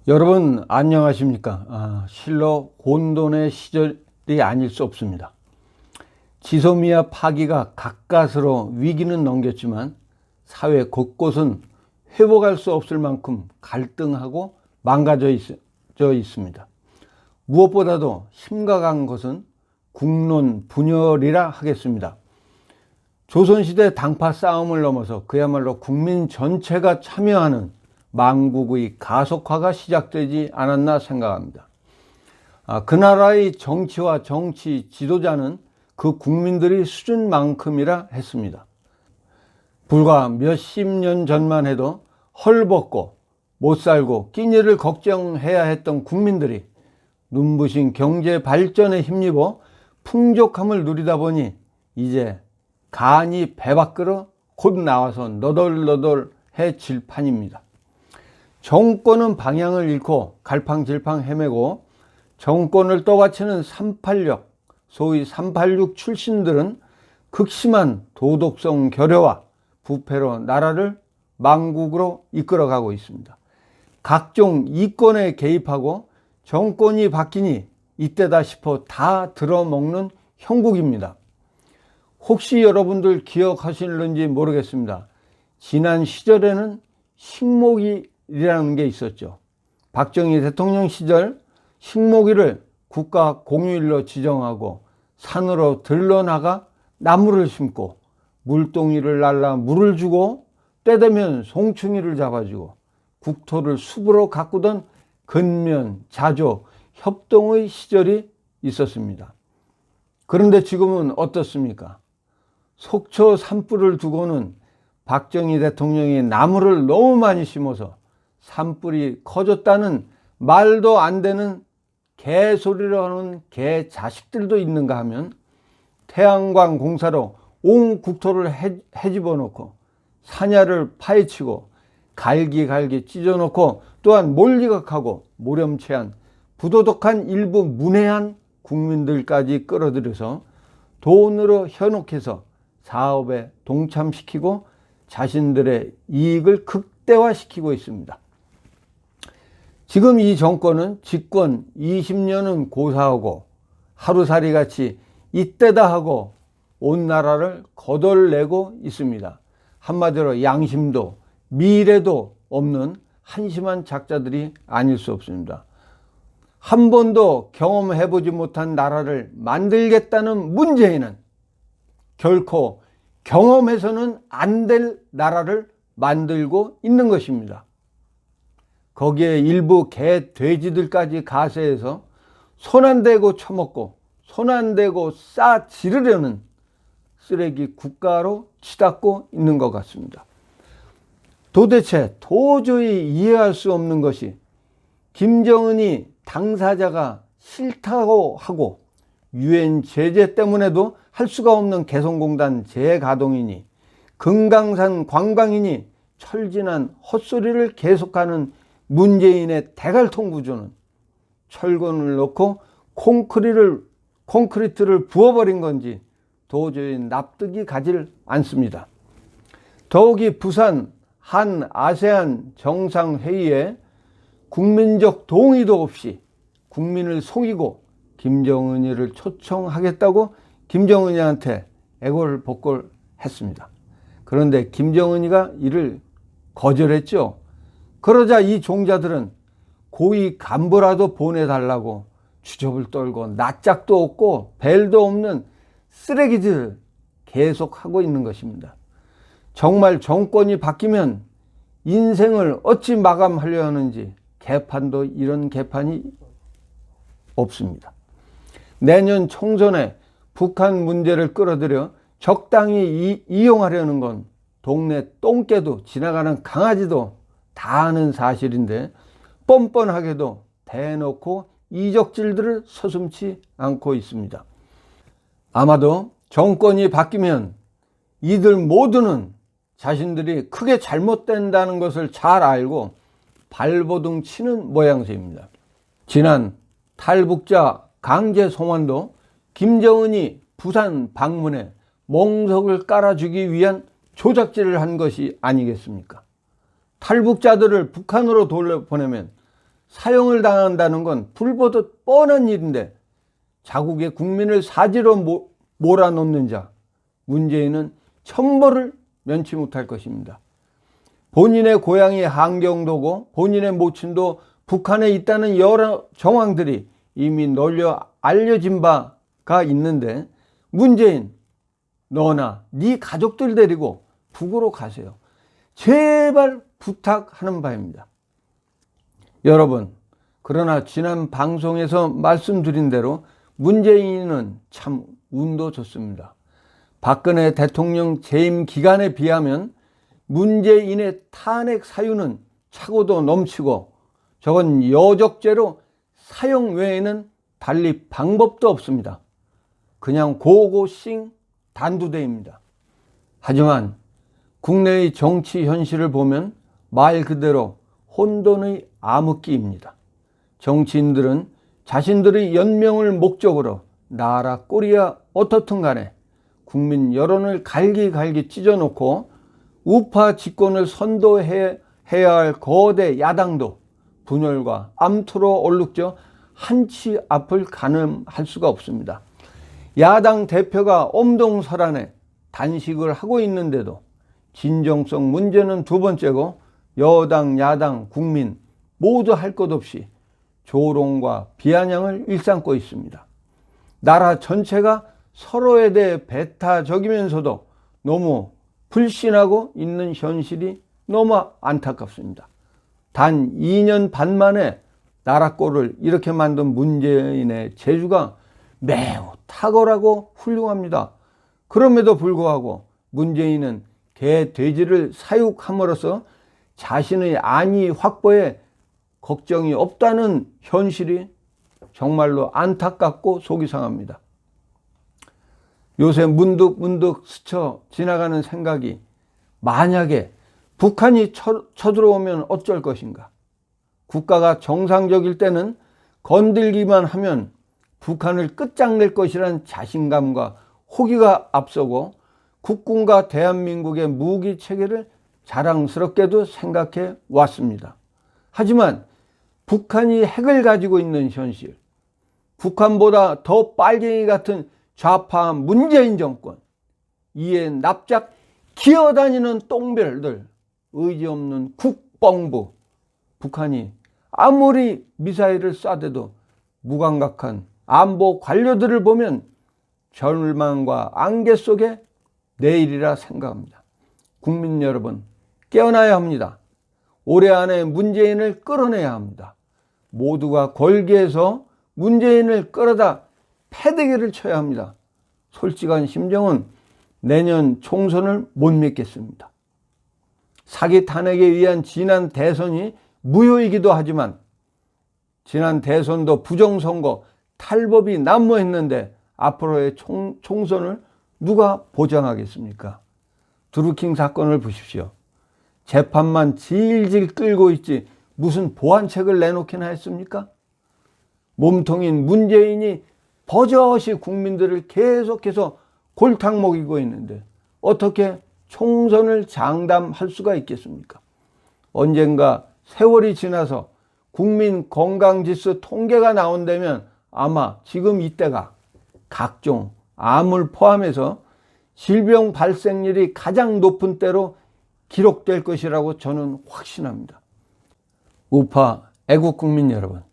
여러분 안녕하십니까? 실로 혼돈의 시절이 아닐 수 없습니다. 지소미아 파기가 가까스로 위기는 넘겼지만 사회 곳곳은 회복할 수 없을 만큼 갈등하고 망가져 있습니다. 무엇보다도 심각한 것은 국론 분열이라 하겠습니다. 조선시대 당파 싸움을 넘어서 그야말로 국민 전체가 참여하는 망국의 가속화가 시작되지 않았나 생각합니다. 그 나라의 정치와 정치 지도자는 그 국민들의 수준만큼이라 했습니다. 불과 몇십 년 전만 해도 헐벗고 못살고 끼니를 걱정해야 했던 국민들이 눈부신 경제 발전에 힘입어 풍족함을 누리다 보니 이제 간이 배 밖으로 곧 나와서 너덜너덜해질 판입니다. 정권은 방향을 잃고 갈팡질팡 헤매고 정권을 떠받치는 386, 소위 386 출신들은 극심한 도덕성 결여와 부패로 나라를 망국으로 이끌어가고 있습니다. 각종 이권에 개입하고 정권이 바뀌니 이때다 싶어 다 들어먹는 형국입니다. 혹시 여러분들 기억하실는지 모르겠습니다. 지난 시절에는 식목일이라는 게 있었죠. 박정희 대통령 시절 식목일을 국가 공휴일로 지정하고 산으로 들러나가 나무를 심고 물동이를 날라 물을 주고 때되면 송충이를 잡아주고 국토를 숲으로 가꾸던 근면, 자조, 협동의 시절이 있었습니다. 그런데 지금은 어떻습니까? 속초 산불을 두고는 박정희 대통령이 나무를 너무 많이 심어서 산불이 커졌다는 말도 안 되는 개소리를 하는 개 자식들도 있는가 하면 태양광 공사로 온 국토를 헤집어 놓고 산야를 파헤치고 갈기갈기 찢어놓고 또한 몰리각하고 모렴치한 부도덕한 일부 문외한 국민들까지 끌어들여서 돈으로 현혹해서 사업에 동참시키고 자신들의 이익을 극대화시키고 있습니다. 지금 이 정권은 집권 20년은 고사하고 하루살이 같이 이때다 하고 온 나라를 거덜내고 있습니다. 한마디로 양심도 미래도 없는 한심한 작자들이 아닐 수 없습니다. 한 번도 경험해보지 못한 나라를 만들겠다는 문재인은 결코 경험해서는 안 될 나라를 만들고 있는 것입니다. 거기에 일부 개 돼지들까지 가세해서 손 안 대고 처먹고 손 안 대고 싸 지르려는 쓰레기 국가로 치닫고 있는 것 같습니다. 도저히 이해할 수 없는 것이 김정은이 당사자가 싫다고 하고 유엔 제재 때문에도 할 수가 없는 개성공단 재가동이니 금강산 관광이니 철진한 헛소리를 계속하는 문재인의 대갈통 구조는 철근을 넣고 콘크리트를 부어버린 건지 도저히 납득이 가질 않습니다. 더욱이 부산 한 아세안 정상회의에 국민적 동의도 없이 국민을 속이고 김정은이를 초청하겠다고 김정은이한테 애걸복걸했습니다. 그런데 김정은이가 이를 거절했죠. 그러자 이 종자들은 고위 간부라도 보내달라고 주접을 떨고 낯짝도 없고 벨도 없는 쓰레기들 계속하고 있는 것입니다. 정말 정권이 바뀌면 인생을 어찌 마감하려 하는지 개판도 이런 개판이 없습니다. 내년 총선에 북한 문제를 끌어들여 적당히 이용하려는 건 동네 똥개도 지나가는 강아지도 다 아는 사실인데 뻔뻔하게도 대놓고 이적질들을 서슴지 않고 있습니다. 아마도 정권이 바뀌면 이들 모두는 자신들이 크게 잘못된다는 것을 잘 알고 발버둥 치는 모양새입니다. 지난 탈북자 강제 송환도 김정은이 부산 방문에 몽석을 깔아주기 위한 조작질을 한 것이 아니겠습니까? 탈북자들을 북한으로 돌려보내면 사형을 당한다는 건 불보듯 뻔한 일인데 자국의 국민을 사지로 몰아넣는 자 문재인은 천벌을 면치 못할 것입니다. 본인의 고향이 한경도고 본인의 모친도 북한에 있다는 여러 정황들이 이미 널려 알려진 바가 있는데 문재인, 너나 네 가족들 데리고 북으로 가세요. 제발 부탁하는 바입니다. 여러분, 그러나 지난 방송에서 말씀드린 대로 문재인은 참 운도 좋습니다. 박근혜 대통령 재임 기간에 비하면 문재인의 탄핵 사유는 차고도 넘치고 저건 여적죄로 사형 외에는 달리 방법도 없습니다. 그냥 고고싱 단두대입니다. 하지만 국내의 정치 현실을 보면 말 그대로 혼돈의 암흑기입니다. 정치인들은 자신들의 연명을 목적으로 나라 꼴이야 어떻든 간에 국민 여론을 갈기갈기 찢어놓고 우파 집권을 선도해야 할 거대 야당도 분열과 암투로 얼룩져 한치 앞을 가늠할 수가 없습니다. 야당 대표가 엄동설안에 단식을 하고 있는데도 진정성 문제는 두 번째고 여당, 야당, 국민 모두 할 것 없이 조롱과 비아냥을 일삼고 있습니다. 나라 전체가 서로에 대해 배타적이면서도 너무 불신하고 있는 현실이 너무 안타깝습니다. 단 2년 반 만에 나라 꼴을 이렇게 만든 문재인의 재주가 매우 탁월하고 훌륭합니다. 그럼에도 불구하고 문재인은 개, 돼지를 사육함으로써 자신의 안위 확보에 걱정이 없다는 현실이 정말로 안타깝고 속이 상합니다. 요새 문득 스쳐 지나가는 생각이 만약에 북한이 쳐들어오면 어쩔 것인가? 국가가 정상적일 때는 건들기만 하면 북한을 끝장낼 것이란 자신감과 호기가 앞서고 국군과 대한민국의 무기 체계를 자랑스럽게도 생각해 왔습니다. 하지만 북한이 핵을 가지고 있는 현실, 북한보다 더 빨갱이 같은 좌파 문재인 정권, 이에 납작 기어다니는 똥별들, 의지 없는 국방부, 북한이 아무리 미사일을 쏴대도 무감각한 안보 관료들을 보면 절망과 안개 속에 내일이라 생각합니다. 국민 여러분, 깨어나야 합니다. 올해 안에 문재인을 끌어내야 합니다. 모두가 걸기에서 문재인을 끌어다 패대기를 쳐야 합니다. 솔직한 심정은 내년 총선을 못 믿겠습니다. 사기 탄핵에 의한 지난 대선이 무효이기도 하지만 지난 대선도 부정선거 탈법이 난무했는데 앞으로의 총선을 누가 보장하겠습니까? 드루킹 사건을 보십시오. 재판만 질질 끌고 있지 무슨 보완책을 내놓기나 했습니까? 몸통인 문재인이 버젓이 국민들을 계속해서 골탕 먹이고 있는데 어떻게 총선을 장담할 수가 있겠습니까? 언젠가 세월이 지나서 국민 건강지수 통계가 나온다면 아마 지금 이때가 각종 암을 포함해서 질병 발생률이 가장 높은 때로 기록될 것이라고 저는 확신합니다. 우파 애국국민 여러분,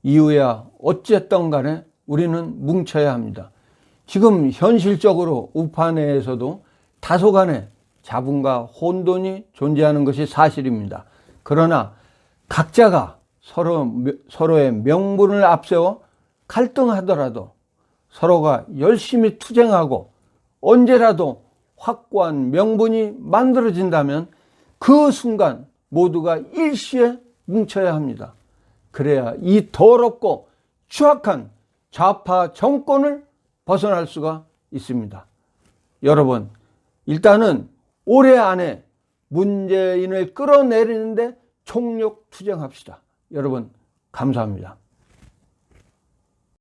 이유야 어쨌든 간에 우리는 뭉쳐야 합니다. 지금 현실적으로 우파 내에서도 다소간의 자분과 혼돈이 존재하는 것이 사실입니다. 그러나 각자가 서로의 명분을 앞세워 갈등하더라도 서로가 열심히 투쟁하고 언제라도 확고한 명분이 만들어진다면 그 순간 모두가 일시에 뭉쳐야 합니다. 그래야 이 더럽고 추악한 좌파 정권을 벗어날 수가 있습니다. 여러분, 일단은 올해 안에 문재인을 끌어내리는데 총력 투쟁합시다. 여러분, 감사합니다.